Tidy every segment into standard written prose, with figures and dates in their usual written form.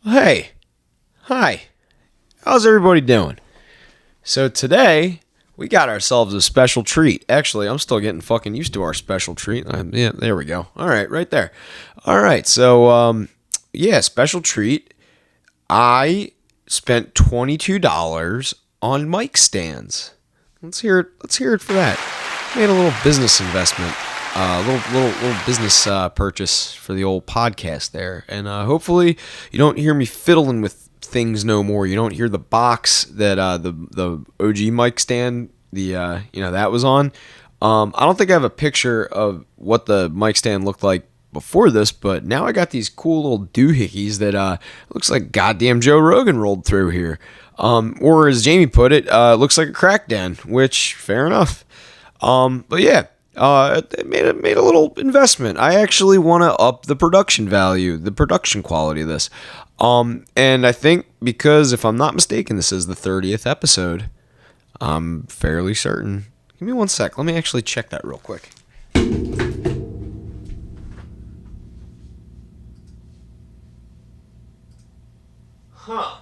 Hey, hi, how's everybody doing? So today, we got ourselves a special treat. Actually, I'm still getting fucking used to our special treat. Yeah, there we go. All right, right there. All right, so, yeah, special treat. I spent $22 on mic stands. Let's hear it for that. Made a little business investment. Little business purchase for the old podcast there, and hopefully you don't hear me fiddling with things no more. You don't hear the box that the OG mic stand that was on. I don't think I have a picture of what the mic stand looked like before this, but now I got these cool little doohickeys that looks like goddamn Joe Rogan rolled through here, or as Jamie put it, looks like a crack den, which fair enough. But yeah. It made a little investment. I actually want to up the production value, the production quality of this. And I think because, if I'm not mistaken, this is the 30th episode. I'm fairly certain. Give me one sec. Let me actually check that real quick. Huh.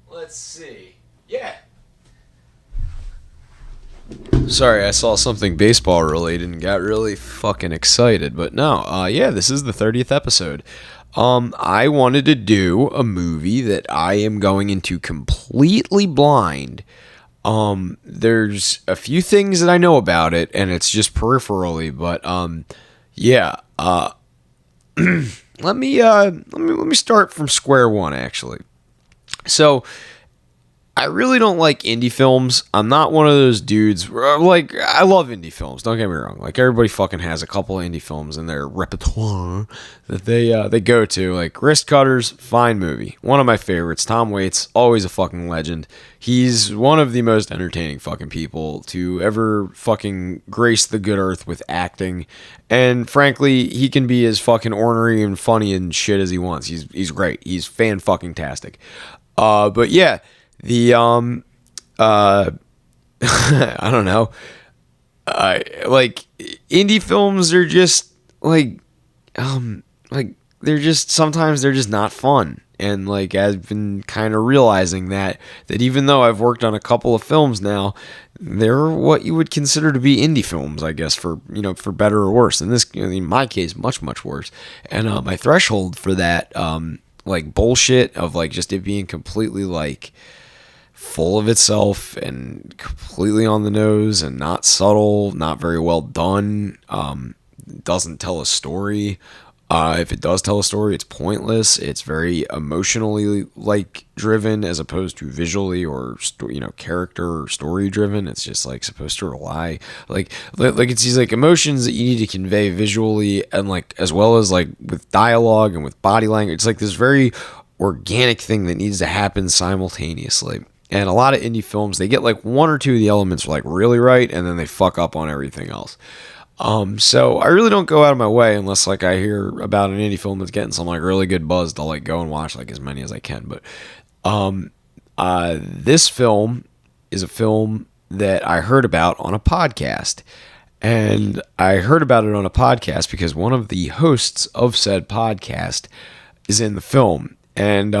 Let's see. Yeah. Sorry, I saw something baseball related and got really fucking excited. But no, yeah, this is the 30th episode. I wanted to do a movie that I am going into completely blind. There's a few things that I know about it, and it's just peripherally. But yeah. Let me start from square one, actually. So, I really don't like indie films. I'm not one of those dudes. Like, I love indie films. Don't get me wrong. Like, everybody fucking has a couple of indie films in their repertoire that they go to. Like, Wrist Cutters, fine movie. One of my favorites. Tom Waits, always a fucking legend. He's one of the most entertaining fucking people to ever fucking grace the good earth with acting. And frankly, he can be as fucking ornery and funny and shit as he wants. He's great. He's fan fucking tastic. But yeah. I don't know. Like indie films are just like sometimes they're just not fun. And like I've been kind of realizing that even though I've worked on a couple of films now, they're what you would consider to be indie films, I guess, for better or worse. In this, in my case, much worse. And my threshold for that, like bullshit of like just it being completely like full of itself and completely on the nose and not subtle, not very well done, doesn't tell a story. If it does tell a story, it's pointless. It's very emotionally like driven as opposed to visually or character or story driven. It's just like supposed to rely like it's these like emotions that you need to convey visually and like as well as like with dialogue and with body language. It's like this very organic thing that needs to happen simultaneously. And a lot of indie films, they get like one or two of the elements like really right, and then they fuck up on everything else. So I really don't go out of my way unless like I hear about an indie film that's getting some like really good buzz to like go and watch like as many as I can. But this film is a film that I heard about on a podcast. And I heard about it on a podcast because one of the hosts of said podcast is in the film. And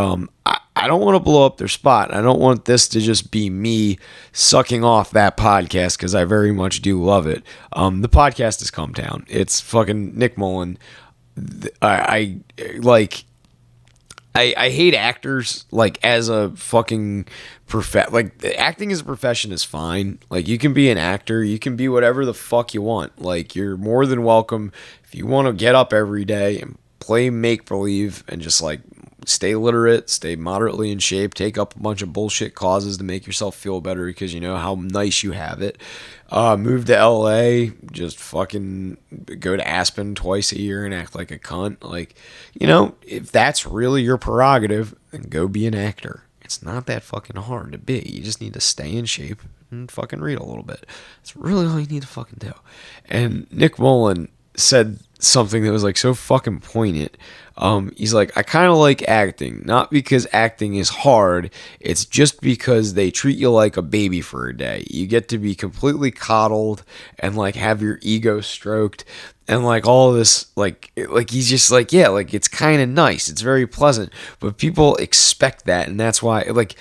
I don't want to blow up their spot. I don't want this to just be me sucking off that podcast because I very much do love it. The podcast is Cumtown. It's fucking Nick Mullen. I hate actors like as a fucking like acting as a profession is fine. Like you can be an actor, you can be whatever the fuck you want. Like you're more than welcome if you want to get up every day and play make believe and just like stay literate, stay moderately in shape, take up a bunch of bullshit causes to make yourself feel better because you know how nice you have it. Move to LA, just fucking go to Aspen twice a year and act like a cunt. Like, if that's really your prerogative, then go be an actor. It's not that fucking hard to be. You just need to stay in shape and fucking read a little bit. That's really all you need to fucking do. And Nick Mullen said something that was like so fucking poignant. He's like, I kind of like acting, not because acting is hard. It's just because they treat you like a baby for a day. You get to be completely coddled and like have your ego stroked and like all this, like he's just like, yeah, like it's kind of nice. It's very pleasant, but people expect that. And that's why like,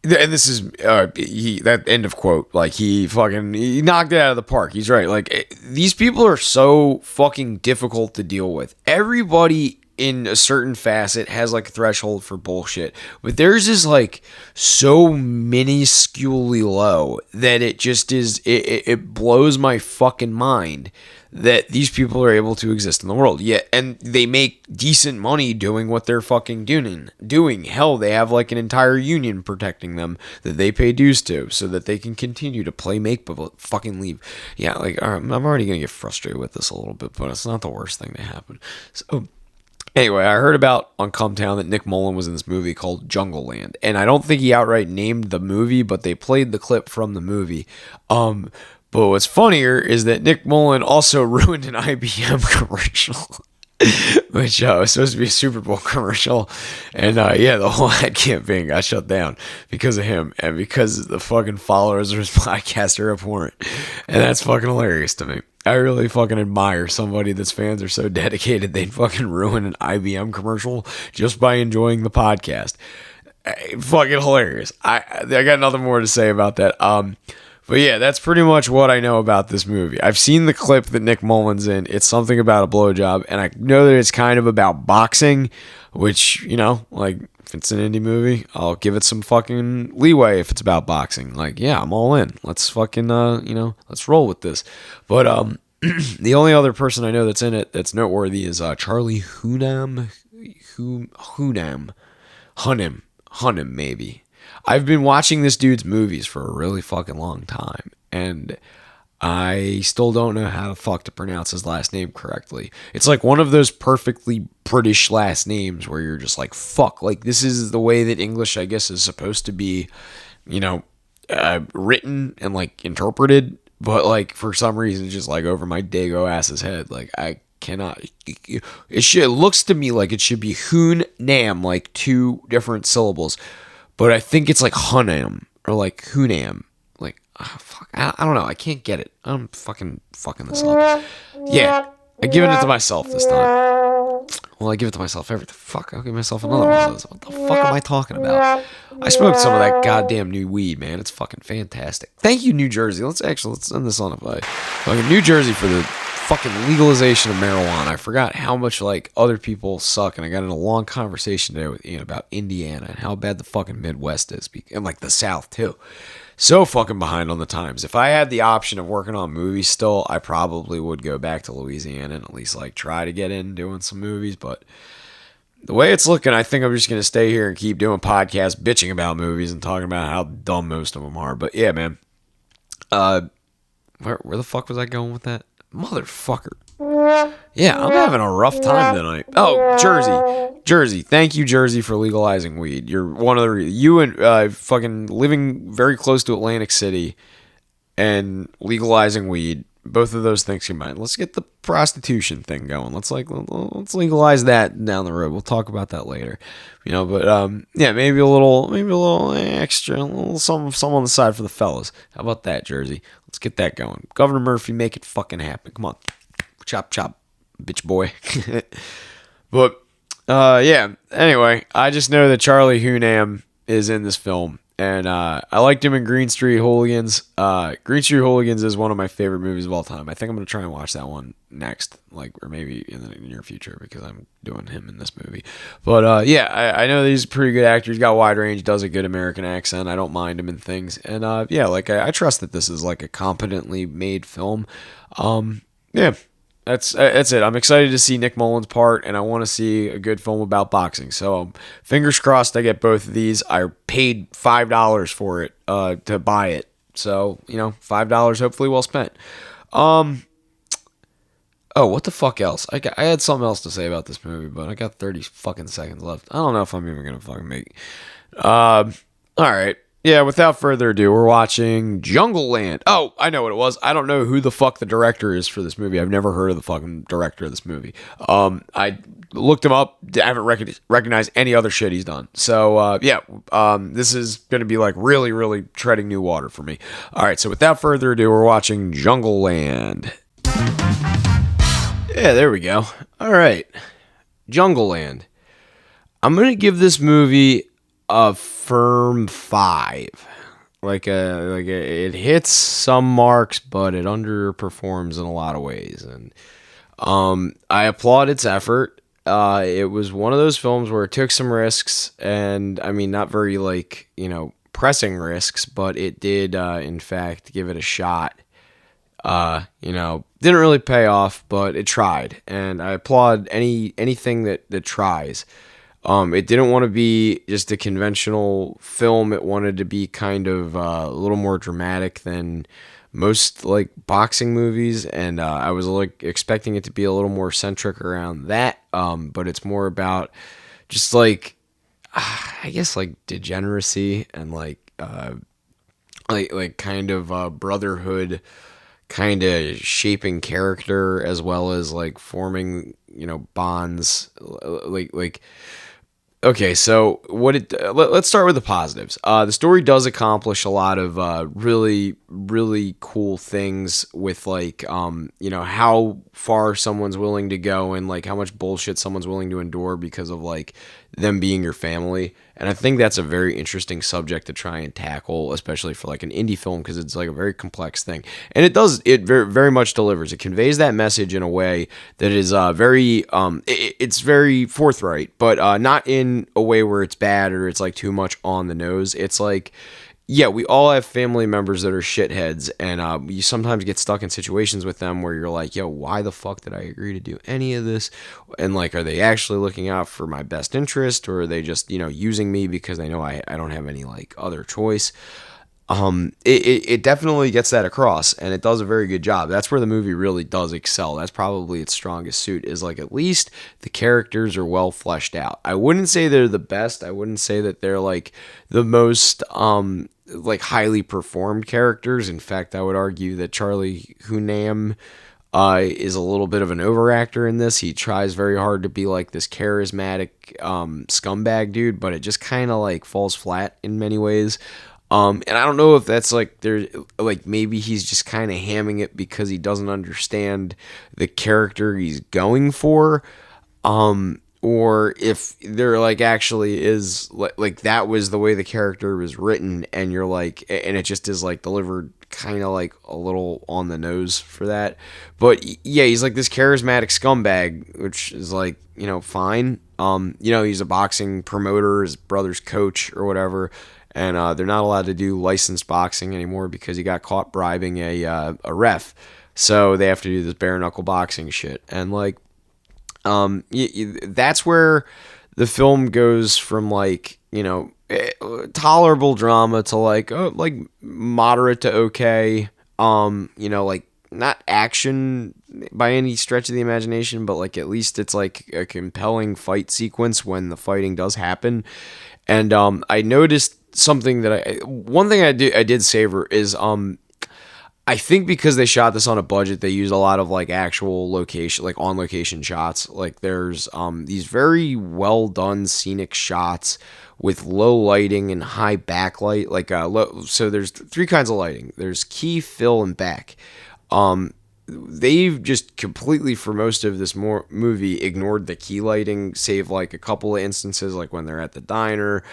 and this is that end of quote. Like he knocked it out of the park. He's right. Like these people are so fucking difficult to deal with. Everybody in a certain facet has like a threshold for bullshit, but theirs is like so minusculely low that it just is. It blows my fucking mind that these people are able to exist in the world. Yeah, and they make decent money doing what they're fucking doing. Hell, they have like an entire union protecting them that they pay dues to so that they can continue to play fucking leave. Yeah, like I'm already gonna get frustrated with this a little bit, but it's not the worst thing to happen. So anyway, I heard about on Cumtown that Nick Mullen was in this movie called Jungleland, and I don't think he outright named the movie, but they played the clip from the movie. But what's funnier is that Nick Mullen also ruined an IBM commercial, which was supposed to be a Super Bowl commercial. And yeah, the whole ad campaign got shut down because of him and because the fucking followers of his podcast are abhorrent. And that's fucking hilarious to me. I really fucking admire somebody that's fans are so dedicated they'd fucking ruin an IBM commercial just by enjoying the podcast. Fucking hilarious. I got nothing more to say about that. But yeah, that's pretty much what I know about this movie. I've seen the clip that Nick Mullen's in. It's something about a blowjob, and I know that it's kind of about boxing, which, you know, like, if it's an indie movie, I'll give it some fucking leeway if it's about boxing. Like, yeah, I'm all in. Let's fucking, let's roll with this. But the only other person I know that's in it that's noteworthy is Charlie Hunnam, maybe. I've been watching this dude's movies for a really fucking long time, and I still don't know how the fuck to pronounce his last name correctly. It's like one of those perfectly British last names where you're just like, fuck, like this is the way that English, I guess, is supposed to be, written and like interpreted, but like for some reason, just like over my dago ass's head, like I cannot. It looks to me like it should be Hoon Nam, like two different syllables. But I think it's like Hunnam or like Hunam. Like, fuck, I don't know. I can't get it. I'm fucking this up. Yeah, I'm giving it to myself this time. Well, I give it to myself every fuck. I'll give myself another one of those. What the fuck am I talking about? I smoked some of that goddamn new weed, man. It's fucking fantastic. Thank you, New Jersey. Let's end this on a play. Fucking New Jersey for the fucking legalization of marijuana. I forgot how much like other people suck, and I got in a long conversation today with Ian about Indiana and how bad the fucking Midwest is, and like the South too. So fucking behind on the times. If I had the option of working on movies still, I probably would go back to Louisiana and at least like try to get in doing some movies. But the way it's looking, I think I'm just gonna stay here and keep doing podcasts, bitching about movies and talking about how dumb most of them are. But yeah, man. Where the fuck was I going with that? Motherfucker. Yeah, I'm having a rough time tonight. Oh, Jersey. Thank you, Jersey, for legalizing weed. You're one of the you and fucking living very close to Atlantic City and legalizing weed. Both of those things combined. Let's get the prostitution thing going. Let's legalize that down the road. We'll talk about that later. But yeah, maybe a little extra, a little some on the side for the fellas. How about that, Jersey? Let's get that going. Governor Murphy, make it fucking happen. Come on. Chop, bitch boy. But, yeah. Anyway, I just know that Charlie Hunnam is in this film. And I liked him in Green Street Hooligans. Green Street Hooligans is one of my favorite movies of all time. I think I'm going to try and watch that one next, or maybe in the near future, because I'm doing him in this movie. But yeah, I know that he's a pretty good actor. He's got wide range, does a good American accent. I don't mind him in things. And yeah, like I trust that this is like a competently made film. Yeah. That's it. I'm excited to see Nick Mullen's part, and I want to see a good film about boxing. So fingers crossed I get both of these. I paid $5 for it to buy it. So, $5 hopefully well spent. Oh, what the fuck else? I had something else to say about this movie, but I got 30 fucking seconds left. I don't know if I'm even going to fucking make it. All right. Yeah, without further ado, we're watching Jungle Land. Oh, I know what it was. I don't know who the fuck the director is for this movie. I've never heard of the fucking director of this movie. I looked him up. I haven't recognized any other shit he's done. So, this is going to be like really, really treading new water for me. All right, so without further ado, we're watching Jungle Land. Yeah, there we go. All right, Jungle Land. I'm going to give this movie a firm 5. It hits some marks, but it underperforms in a lot of ways. And I applaud its effort. It was one of those films where it took some risks, and I mean, not very pressing risks, but it did in fact give it a shot. Didn't really pay off, but it tried, and I applaud anything that tries. It didn't want to be just a conventional film. It wanted to be kind of a little more dramatic than most like boxing movies, and I was like expecting it to be a little more centric around that. But it's more about just like I guess like degeneracy and like kind of brotherhood, kind of shaping character as well as like forming bonds like. Okay, so let's start with the positives. The story does accomplish a lot of really, really cool things with like, how far someone's willing to go and like how much bullshit someone's willing to endure because of like them being your family. And I think that's a very interesting subject to try and tackle, especially for like an indie film, because it's like a very complex thing. And it very, very much delivers. It conveys that message in a way that is it's very forthright, but not in a way where it's bad or it's like too much on the nose. It's like, yeah, we all have family members that are shitheads, and you sometimes get stuck in situations with them where you're like, yo, why the fuck did I agree to do any of this? And like, are they actually looking out for my best interest, or are they just, using me because they know I don't have any like other choice? It definitely gets that across, and it does a very good job. That's where the movie really does excel. That's probably its strongest suit, is like at least the characters are well fleshed out. I wouldn't say they're the best. I wouldn't say that they're like the most like highly performed characters. In fact, I would argue that Charlie Hunnam is a little bit of an overactor in this. He tries very hard to be like this charismatic scumbag dude, but it just kind of like falls flat in many ways. And I don't know if that's like maybe he's just kind of hamming it because he doesn't understand the character he's going for, or if there like actually is like that was the way the character was written, and you're like, and it just is like delivered kind of like a little on the nose for that. But yeah, he's like this charismatic scumbag, which is like fine. He's a boxing promoter, his brother's coach or whatever. And they're not allowed to do licensed boxing anymore because he got caught bribing a ref. So they have to do this bare knuckle boxing shit. And like, that's where the film goes from like tolerable drama to like moderate to okay. Like not action by any stretch of the imagination, but like at least it's like a compelling fight sequence when the fighting does happen. And I noticed something that one thing I did savor is I think because they shot this on a budget, they used a lot of like actual location, like on location shots. Like there's these very well done scenic shots with low lighting and high backlight. Like so there's 3 kinds of lighting. There's key, fill, and back. They've just completely, for most of this movie, ignored the key lighting, save like a couple of instances, like when they're at the diner,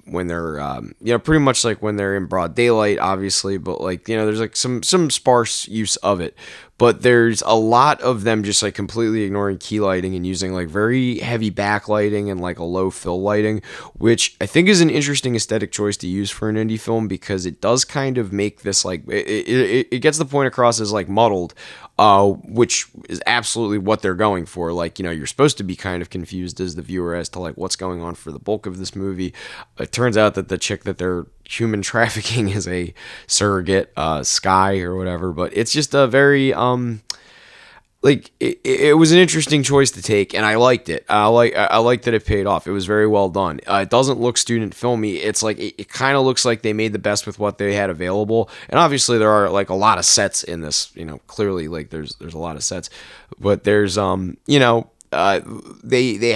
when they're, pretty much like when they're in broad daylight, obviously, but like, there's like some sparse use of it. But there's a lot of them just like completely ignoring key lighting and using like very heavy backlighting and like a low fill lighting, which I think is an interesting aesthetic choice to use for an indie film, because it does kind of make this like it gets the point across as like muddled, which is absolutely what they're going for. Like, you're supposed to be kind of confused as the viewer as to like what's going on for the bulk of this movie. It turns out that the chick that they're human trafficking is a surrogate, Sky or whatever, but it's just a very like it was an interesting choice to take, and I liked it. I liked that it paid off. It was very well done. It doesn't look student filmy. It's like it kind of looks like they made the best with what they had available. And obviously there are like a lot of sets in this. Clearly like there's a lot of sets, but there's they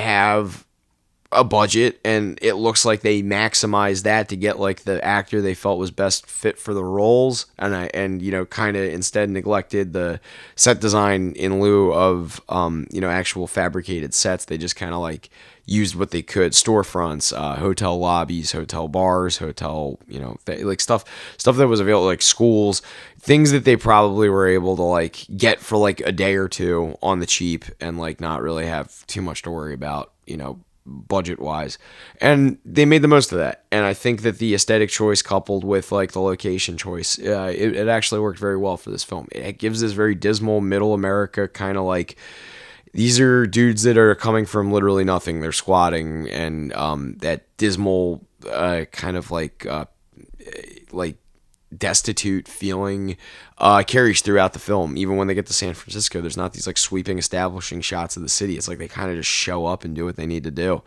have a budget, and it looks like they maximized that to get like the actor they felt was best fit for the roles, and kind of instead neglected the set design in lieu of actual fabricated sets. They just kind of like used what they could: storefronts, hotel lobbies, hotel bars, hotel like stuff that was available, like schools, things that they probably were able to like get for like a day or two on the cheap, and like not really have too much to worry about budget wise. And they made the most of that. And I think that the aesthetic choice coupled with like the location choice, it actually worked very well for this film. It gives this very dismal middle America kind of like, these are dudes that are coming from literally nothing. They're squatting, and that dismal kind of like destitute feeling carries throughout the film. Even when they get to San Francisco, there's not these like sweeping establishing shots of the city. It's like they kind of just show up and do what they need to do.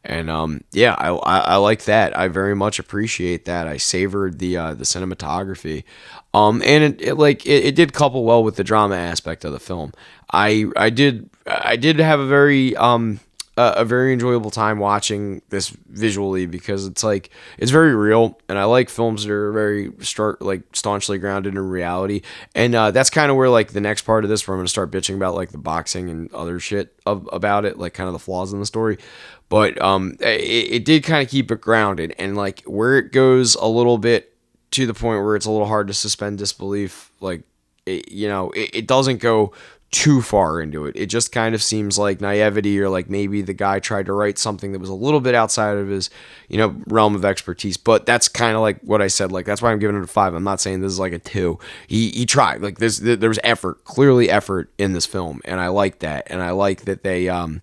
And I like that. I very much appreciate that. I savored the cinematography, and it did couple well with the drama aspect of the film. I did have a very enjoyable time watching this visually, because it's very real, and I like films that are very staunchly grounded in reality. And that's kind of where like the next part of this, where I'm going to start bitching about like the boxing and other shit about it, like kind of the flaws in the story. But it did kind of keep it grounded, and like where it goes a little bit to the point where it's a little hard to suspend disbelief, like it doesn't go too far into it. It just kind of seems like naivety, or like maybe the guy tried to write something that was a little bit outside of his realm of expertise. But that's kind of like what I said, like that's why I'm giving it a 5. I'm not saying this is like a 2. He tried. Like there was effort, clearly effort in this film, and I like that. And I like that they another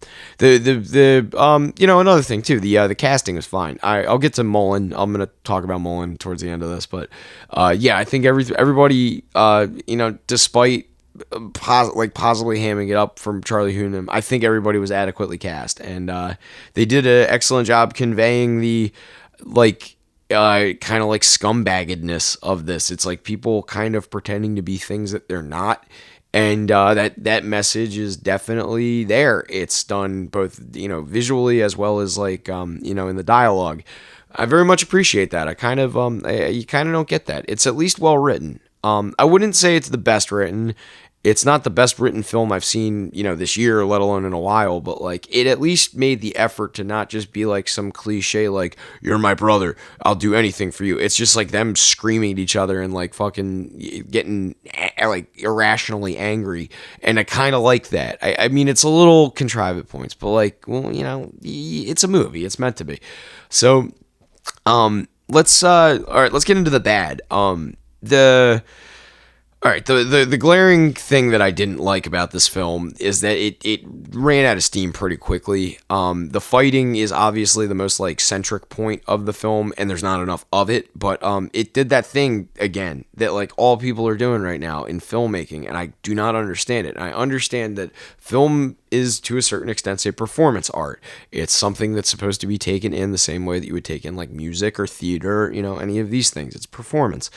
thing too, the casting is fine. I'll get to Mullen. I'm gonna talk about Mullen towards the end of this, but I think everybody despite possibly hamming it up from Charlie Hunnam, I think everybody was adequately cast, and they did an excellent job conveying the kind of like scumbaggedness of this. It's like people kind of pretending to be things that they're not, and that message is definitely there. It's done both visually as well as like in the dialogue. I very much appreciate that. I kind of you kind of don't get that. It's at least well written. I wouldn't say it's the best written. It's not the best written film I've seen, this year, let alone in a while, but like it at least made the effort to not just be like some cliche, like, you're my brother, I'll do anything for you. It's just like them screaming at each other and like fucking getting like irrationally angry. And I kind of like that. I mean, it's a little contrived at points, but like, well, it's a movie. It's meant to be. So, let's get into the bad. The glaring thing that I didn't like about this film is that it ran out of steam pretty quickly. The fighting is obviously the most like centric point of the film, and there's not enough of it, but it did that thing again that like all people are doing right now in filmmaking, and I do not understand it. And I understand that film is to a certain extent a performance art. It's something that's supposed to be taken in the same way that you would take in like music or theater, any of these things. It's performance.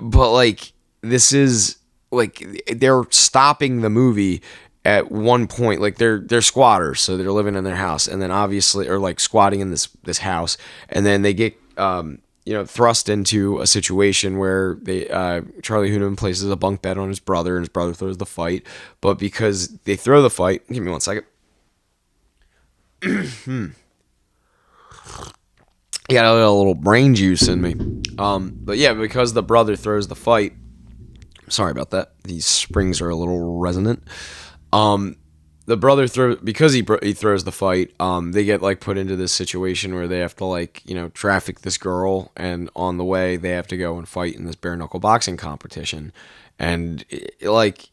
But like this is like they're stopping the movie at one point. Like they're squatters, so they're living in their house, and then obviously, or like squatting in this house, and then they get thrust into a situation where Charlie Hunnam places a bunk bed on his brother, and his brother throws the fight. But because they throw the fight, give me 1 second. Got a little brain juice in me. But yeah, because the brother throws the fight. Sorry about that. These springs are a little resonant. The brother because he throws the fight. They get like put into this situation where they have to like traffic this girl, and on the way they have to go and fight in this bare knuckle boxing competition, and like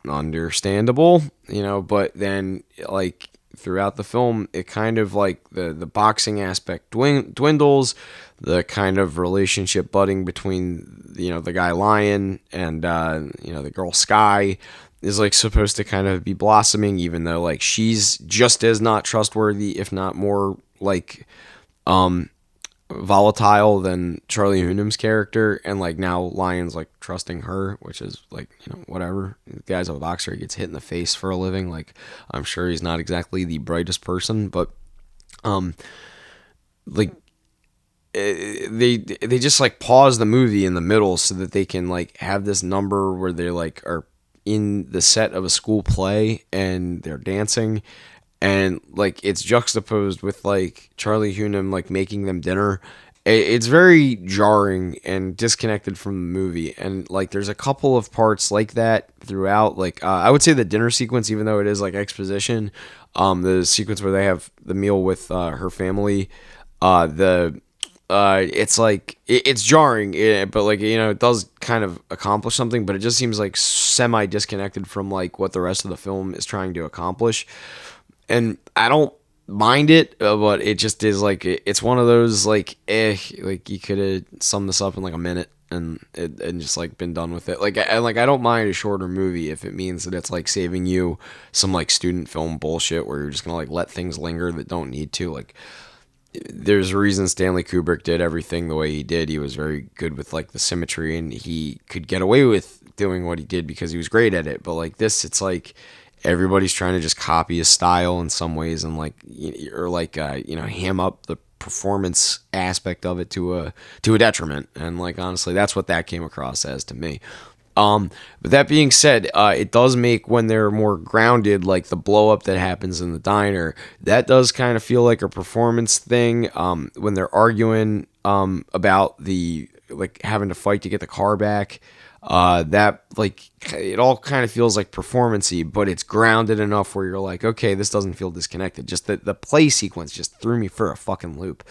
understandable, but then like throughout the film, it kind of like the boxing aspect dwindles, the kind of relationship budding between the guy Lion and the girl Sky is like supposed to kind of be blossoming, even though like she's just as not trustworthy, if not more like volatile than Charlie Hunnam's character, and like now Lion's like trusting her, which is like whatever. The guy's a boxer, he gets hit in the face for a living. Like I'm sure he's not exactly the brightest person, but like they just like pause the movie in the middle so that they can like have this number where they like are in the set of a school play and they're dancing, and like it's juxtaposed with like Charlie Hunnam like making them dinner. It's very jarring and disconnected from the movie, and like there's a couple of parts like that throughout. Like I would say the dinner sequence, even though it is like exposition, the sequence where they have the meal with her family, the it's like it's jarring, but like it does kind of accomplish something, but it just seems like semi disconnected from like what the rest of the film is trying to accomplish. And I don't mind it, but it just is like it's one of those like like you could have summed this up in like a minute and just like been done with it. Like I don't mind a shorter movie if it means that it's like saving you some like student film bullshit where you're just gonna like let things linger that don't need to. Like there's a reason Stanley Kubrick did everything the way he did. He was very good with like the symmetry, and he could get away with doing what he did because he was great at it. But like this, it's like everybody's trying to just copy his style in some ways, and like or like ham up the performance aspect of it to a detriment. And like honestly, that's what that came across as to me. But that being said, it does make when they're more grounded, like the blow up that happens in the diner, that does kind of feel like a performance thing. When they're arguing about the like having to fight to get the car back, that like it all kind of feels like performancy, but it's grounded enough where you're like, okay, this doesn't feel disconnected. Just the play sequence just threw me for a fucking loop,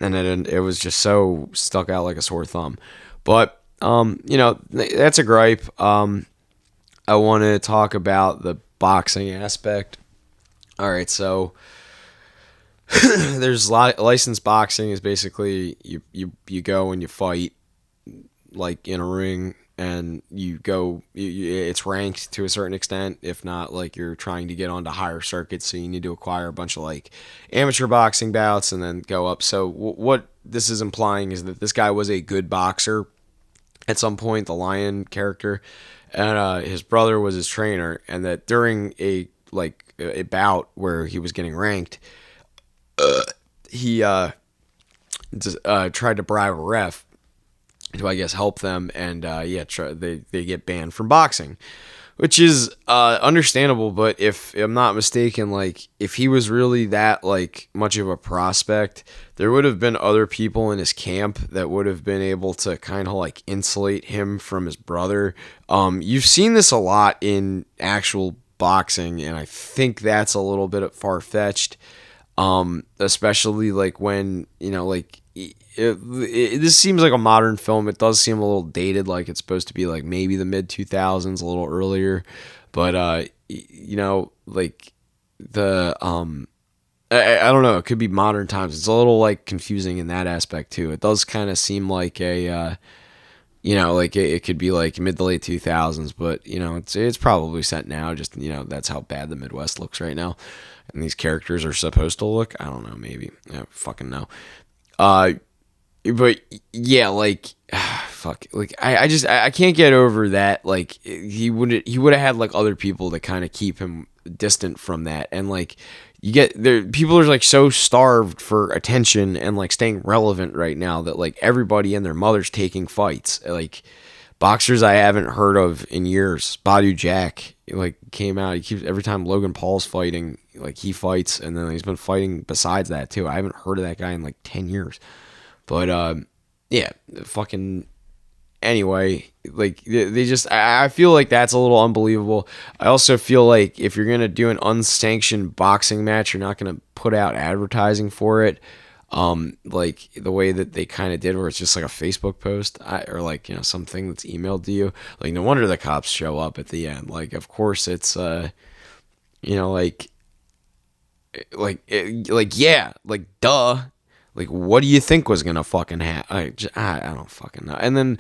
and it was just so stuck out like a sore thumb. But that's a gripe. I want to talk about the boxing aspect. All right, so there's licensed boxing is basically you go and you fight like in a ring, and it's ranked to a certain extent. If not, like you're trying to get onto higher circuits, so you need to acquire a bunch of like amateur boxing bouts and then go up. So what this is implying is that this guy was a good boxer at some point, the Lion character, and his brother was his trainer, and that during a bout where he was getting ranked, he tried to bribe a ref to, I guess, help them, and they get banned from boxing, which is understandable. But if I'm not mistaken, like if he was really that like much of a prospect, there would have been other people in his camp that would have been able to kind of like insulate him from his brother. You've seen this a lot in actual boxing, and I think that's a little bit far-fetched, especially like when this seems like a modern film. It does seem a little dated, like it's supposed to be like maybe the mid 2000s, a little earlier, but like the I don't know, it could be modern times. It's a little like confusing in that aspect too. It does kind of seem like a like it could be like mid to late 2000s, but it's probably set now. Just that's how bad the Midwest looks right now, and these characters are supposed to look. I don't know, maybe I don't fucking know. But yeah, like fuck, like I can't get over that. Like he would have had like other people to kind of keep him distant from that, and like you get there, people are like so starved for attention and like staying relevant right now that like everybody and their mother's taking fights. Like boxers I haven't heard of in years. Badu Jack like came out. He keeps every time Logan Paul's fighting, like he fights, and then he's been fighting besides that too. I haven't heard of that guy in like 10 years. But yeah, fucking anyway, like they just I feel like that's a little unbelievable. I also feel like if you're gonna do an unsanctioned boxing match, you're not gonna put out advertising for it, like the way that they kind of did, where it's just like a Facebook post or like something that's emailed to you. Like no wonder the cops show up at the end. Like of course it's like yeah, like duh. Like, what do you think was gonna fucking happen? I don't fucking know. And then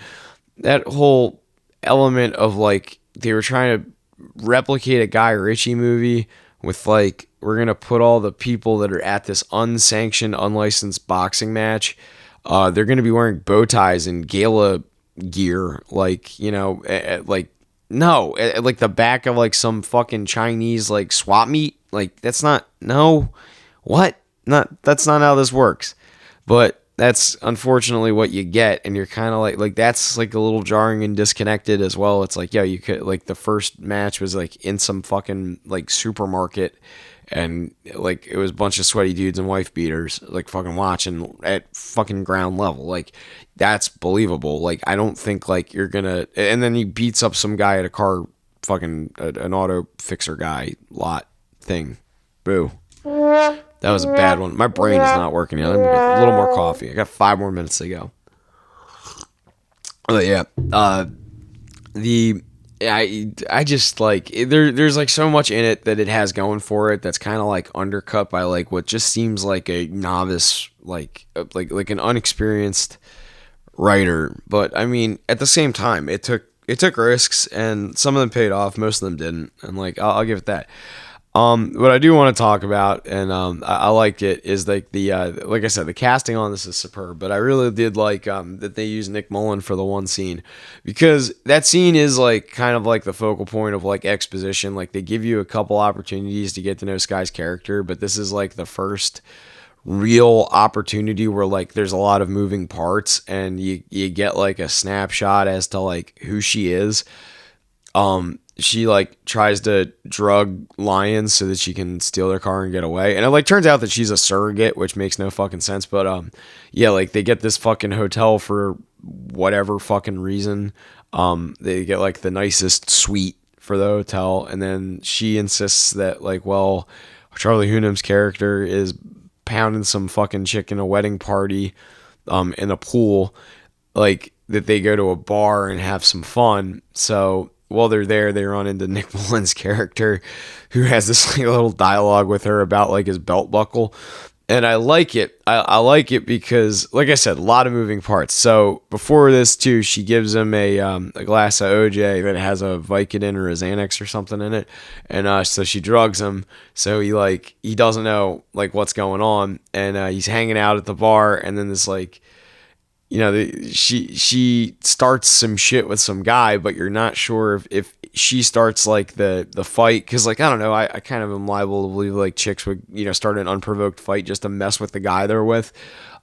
that whole element of like they were trying to replicate a Guy Ritchie movie with like we're gonna put all the people that are at this unsanctioned, unlicensed boxing match. They're gonna be wearing bow ties and gala gear, like like no, like the back of like some fucking Chinese like swap meet. Like that's not no, what? Not that's not how this works. But that's unfortunately what you get, and you're kind of like that's like a little jarring and disconnected as well. It's like, yeah, you could like the first match was like in some fucking like supermarket, and like it was a bunch of sweaty dudes and wife beaters like fucking watching at fucking ground level. Like that's believable. Like I don't think like you're gonna, and then he beats up some guy at a car fucking an auto fixer guy lot thing. Boo. That was a bad one. My brain is not working yet. Let me get a little more coffee. I got 5 more minutes to go. But yeah, I just like there's like so much in it that it has going for it that's kind of like undercut by like what just seems like a novice like an unexperienced writer. But I mean, at the same time, it took risks, and some of them paid off, most of them didn't, and like I'll give it that. What I do want to talk about, and I liked it, is like the like I said, the casting on this is superb. But I really did like that they used Nick Mullen for the one scene, because that scene is like kind of like the focal point of like exposition. Like they give you a couple opportunities to get to know Sky's character, but this is like the first real opportunity where like there's a lot of moving parts, and you get like a snapshot as to like who she is. She like tries to drug lions so that she can steal their car and get away, and it like turns out that she's a surrogate, which makes no fucking sense. But yeah, like they get this fucking hotel for whatever fucking reason. They get like the nicest suite for the hotel, and then she insists that like, well, Charlie Hunnam's character is pounding some fucking chick in a wedding party in a pool, like that they go to a bar and have some fun. So while they're there, they run into Nick Mullen's character, who has this like, little dialogue with her about like his belt buckle. And I like it. I like it because, like I said, a lot of moving parts. So before this too, she gives him a glass of OJ that has a Vicodin or a Xanax or something in it, and so she drugs him. So he doesn't know like what's going on, and he's hanging out at the bar, and then this like, she starts some shit with some guy, but you're not sure if she starts like the fight, because like I don't know, I kind of am liable to believe like chicks would start an unprovoked fight just to mess with the guy they're with.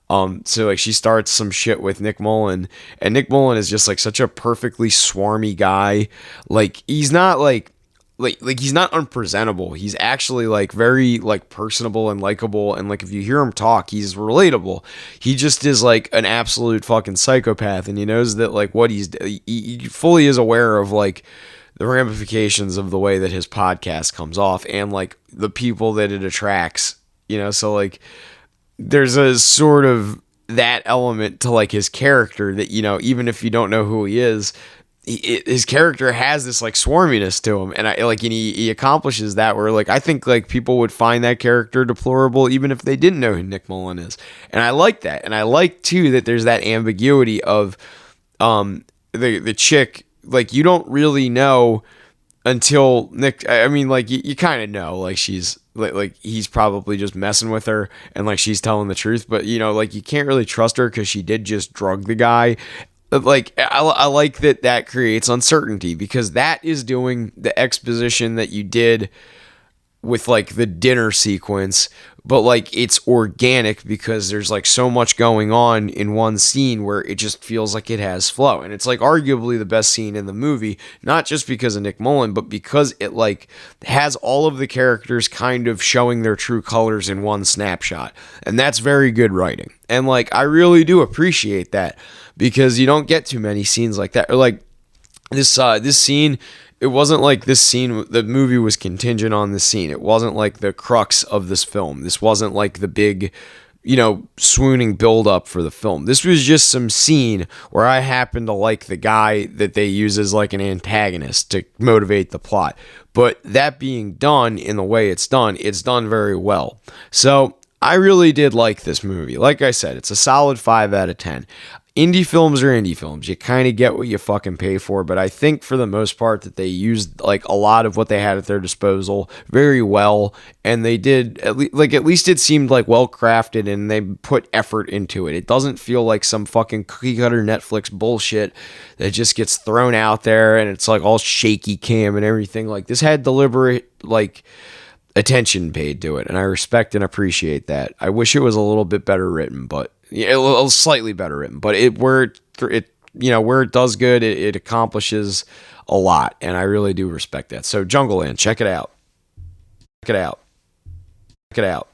So like she starts some shit with Nick Mullen, and Nick Mullen is just like such a perfectly swarmy guy. Like he's not like he's not unpresentable. He's actually like very like personable and likable, and like if you hear him talk, he's relatable. He just is like an absolute fucking psychopath, and he knows that like what he fully is aware of like the ramifications of the way that his podcast comes off, and like the people that it attracts. So like there's a sort of that element to like his character that even if you don't know who he is, his character has this like swarminess to him, and he accomplishes that where like I think like people would find that character deplorable even if they didn't know who Nick Mullen is, and I like that. And I like too that there's that ambiguity of the chick, like you don't really know until Nick, I mean like you kind of know like she's like he's probably just messing with her, and like she's telling the truth, but like you can't really trust her because she did just drug the guy. Like I like that creates uncertainty, because that is doing the exposition that you did with like the dinner sequence, but like it's organic because there's like so much going on in one scene where it just feels like it has flow, and it's like arguably the best scene in the movie, not just because of Nick Mullen, but because it like has all of the characters kind of showing their true colors in one snapshot, and that's very good writing. And like I really do appreciate that, because you don't get too many scenes like that. Or like this scene, it wasn't like this scene, the movie was contingent on this scene. It wasn't like the crux of this film. This wasn't like the big swooning build up for the film. This was just some scene where I happen to like the guy that they use as like an antagonist to motivate the plot. But that being done in the way it's done very well. So I really did like this movie. Like I said, it's a solid 5 out of 10. Indie films are indie films. You kind of get what you fucking pay for, but I think for the most part that they used like a lot of what they had at their disposal very well, and they did at least it seemed like well crafted, and they put effort into it. It doesn't feel like some fucking cookie cutter Netflix bullshit that just gets thrown out there and it's like all shaky cam and everything. Like this had deliberate like attention paid to it, and I respect and appreciate that. I wish it was a little bit better written, but slightly better written, but where it does good, it accomplishes a lot, and I really do respect that. So Jungleland, check it out. Check it out. Check it out.